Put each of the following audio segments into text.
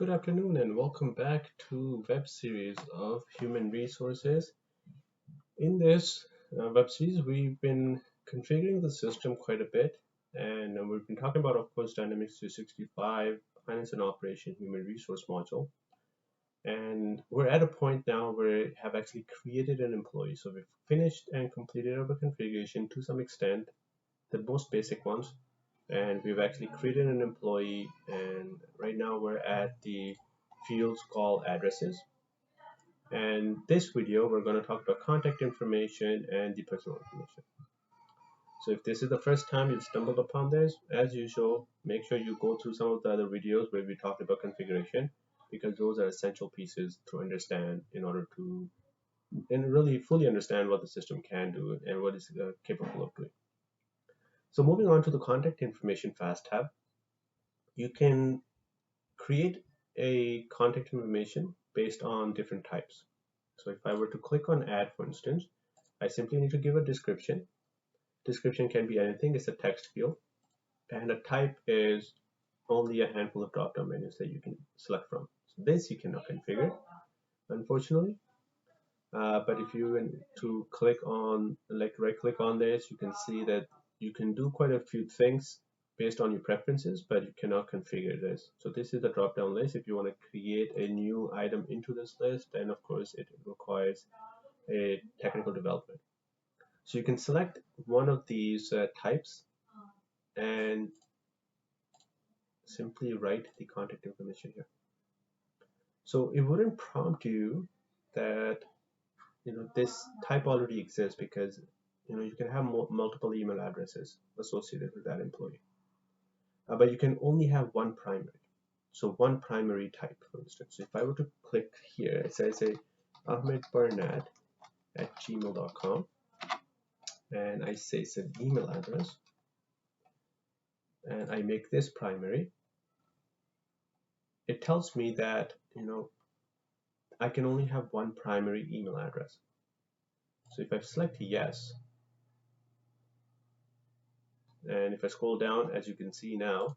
Good afternoon and welcome back to web series of human resources. In this web series, we've been configuring the system quite a bit, and we've been talking about, of course, Dynamics 365 Finance and Operation Human Resource module. And we're at a point now where we have actually created an employee. So we've finished and completed our configuration to some extent, the most basic ones, and we've actually created an employee, and right now we're at the fields called addresses. And this video we're going to talk about contact information and the personal information. So if this is the first time you've stumbled upon this, as usual, make sure you go through some of the other videos where we talked about configuration, because those are essential pieces to understand in order to really fully understand what the system can do and what it's capable of doing. So moving on to the contact information fast tab, you can create a contact information based on different types. So if I were to click on add, for instance, I simply need to give a description. Description can be anything, it's a text field. And a type is only a handful of drop-down menus that you can select from. So this you cannot configure, unfortunately. But if you were to click on, like right click on this, you can see that you can do quite a few things based on your preferences, but you cannot configure this. So this is the drop-down list. If you want to create a new item into this list, then of course it requires a technical development. So you can select one of these types and simply write the contact information here. So it wouldn't prompt you that this type already exists, because you can have multiple email addresses associated with that employee, but you can only have one primary. So one primary type, for instance. If I were to click here, it says ahmedbarnat@gmail.com, and I say it's an email address, and I make this primary. It tells me that I can only have one primary email address. So if I select yes, and if I scroll down, as you can see now,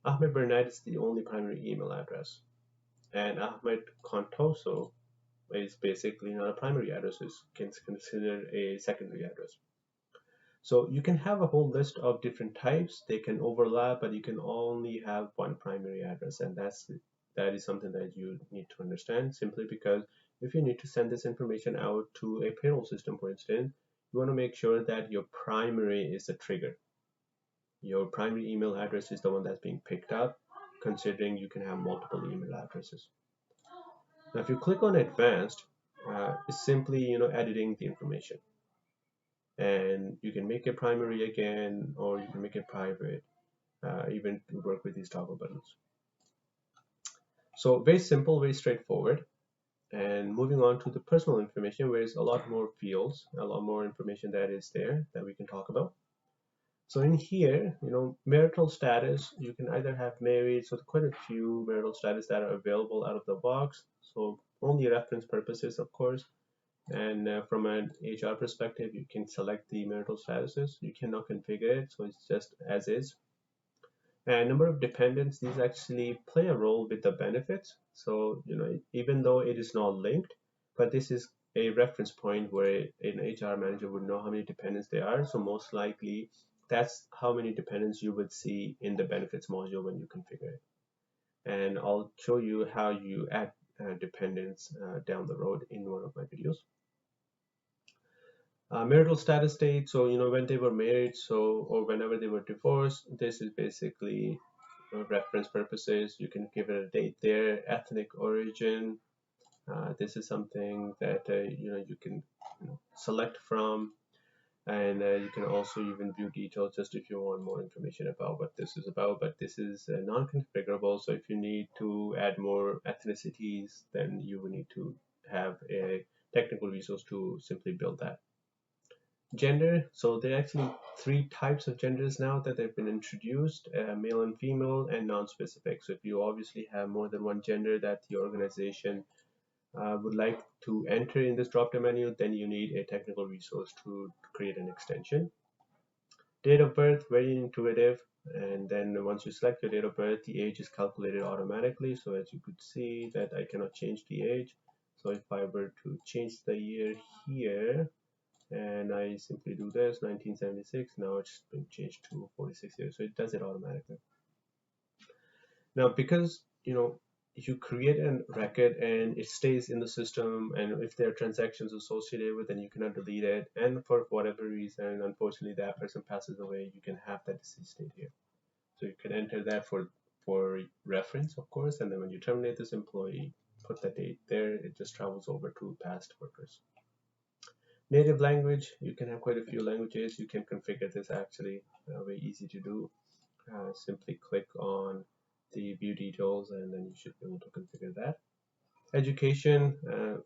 Ahmed Bernat is the only primary email address, and Ahmed Contoso is basically not a primary address, it's considered a secondary address. So you can have a whole list of different types, they can overlap, but you can only have one primary address, and that is something that you need to understand, simply because if you need to send this information out to a payroll system, for instance, you want to make sure that your primary is the trigger. Your primary email address is the one that's being picked up, considering you can have multiple email addresses. Now, if you click on advanced, it's simply editing the information, and you can make it primary again, or you can make it private, even to work with these toggle buttons. So very simple, very straightforward. And moving on to the personal information, where there's a lot more fields, a lot more information that is there that we can talk about. So in here, marital status, you can either have married, so quite a few marital status that are available out of the box. So only reference purposes, of course. And from an HR perspective, you can select the marital statuses. You cannot configure it, so it's just as is. And number of dependents, these actually play a role with the benefits. So even though it is not linked, but this is a reference point where an HR manager would know how many dependents there are. So most likely that's how many dependents you would see in the benefits module when you configure it. And I'll show you how you add dependents down the road in one of my videos. Marital status date, so when they were married, or whenever they were divorced, this is basically reference purposes. You can give it a date there. Ethnic origin, this is something that you can select from, and you can also even view details just if you want more information about what this is about. But this is non-configurable, so if you need to add more ethnicities, then you will need to have a technical resource to simply build that. Gender, so there are actually 3 types of genders now that have been introduced, male and female, and non-specific. So if you obviously have more than one gender that the organization would like to enter in this drop-down menu, then you need a technical resource to create an extension. Date of birth, very intuitive. And then once you select your date of birth, the age is calculated automatically. So as you could see that I cannot change the age. So if I were to change the year here, and I simply do this, 1976, now it's been changed to 46 years. So it does it automatically. Now, because you create a record and it stays in the system, and if there are transactions associated with it, then you cannot delete it. And for whatever reason, unfortunately, that person passes away, you can have that deceased date here. So you can enter that for reference, of course, and then when you terminate this employee, put the date there. It just travels over to past workers. Native language, you can have quite a few languages. You can configure this actually, very easy to do. Simply click on the view details and then you should be able to configure that. Education,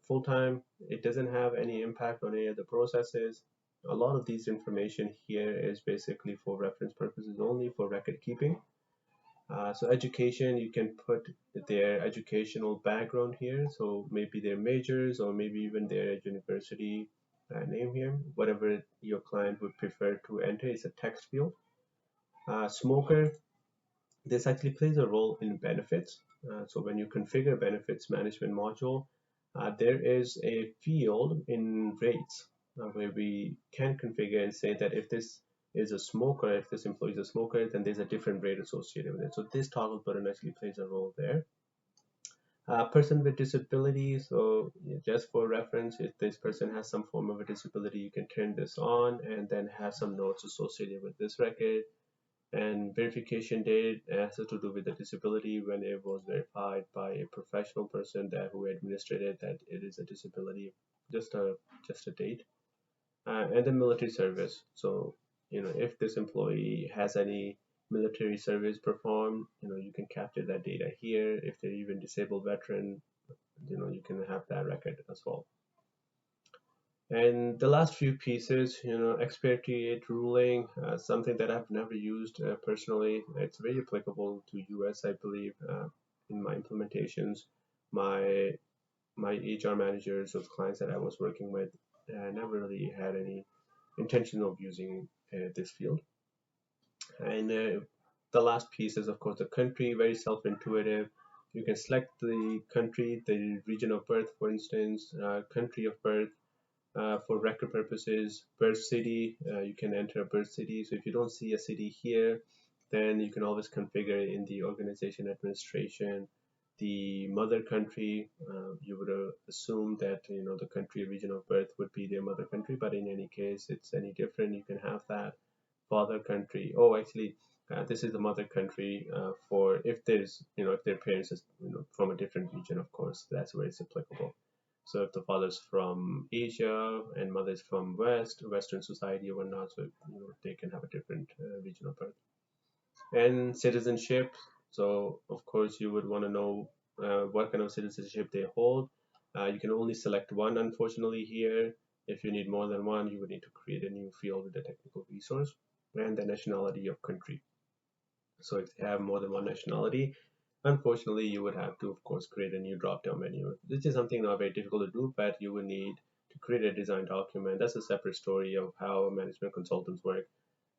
full-time, it doesn't have any impact on any of the processes. A lot of these information here is basically for reference purposes only, for record keeping. So education, you can put their educational background here. So maybe their majors or maybe even their university name here. Whatever your client would prefer to enter is a text field. Smoker, this actually plays a role in benefits. So when you configure benefits management module, there is a field in rates where we can configure and say that if this is a smoker, if this employee is a smoker, then there's a different rate associated with it. So this toggle button actually plays a role there. Person with disability, so just for reference, if this person has some form of a disability, you can turn this on and then have some notes associated with this record. And verification date has to do with the disability when it was verified by a professional person that who administered it that it is a disability, just a date. And the military service, so if this employee has any military service performed, you can capture that data here. If they're even disabled veteran, you can have that record as well. And the last few pieces, expatriate ruling, something that I've never used personally. It's very applicable to US, I believe, in my implementations. My my HR managers of clients that I was working with never really had any intention of using this field. And the last piece is, of course, the country, very self-intuitive. You can select the country, the region of birth, for instance, country of birth, for record purposes. Birth city, you can enter a birth city. So if you don't see a city here, then you can always configure in the organization administration. The mother country, you would assume that the country region of birth would be their mother country, but in any case, it's any different. You can have that. Father country. Oh, actually, this is the mother country for if there's if their parents is from a different region, of course, that's where it's applicable. So if the father's from Asia and mother's from Western society or whatnot, so they can have a different region of birth. And citizenship. So of course you would want to know what kind of citizenship they hold. You can only select one, unfortunately, here. If you need more than one, you would need to create a new field with a technical resource. And the nationality of country. So if they have more than one nationality, unfortunately, you would have to, of course, create a new drop-down menu. This is something not very difficult to do, but you would need to create a design document. That's a separate story of how management consultants work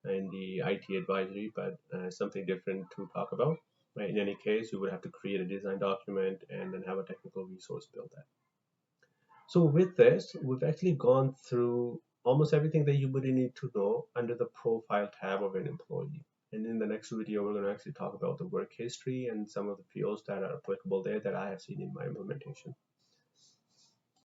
in the IT advisory, but something different to talk about. Right? In any case, you would have to create a design document and then have a technical resource build that. So with this, we've actually gone through almost everything that you would need to know under the profile tab of an employee. And in the next video, we're going to actually talk about the work history and some of the fields that are applicable there that I have seen in my implementation.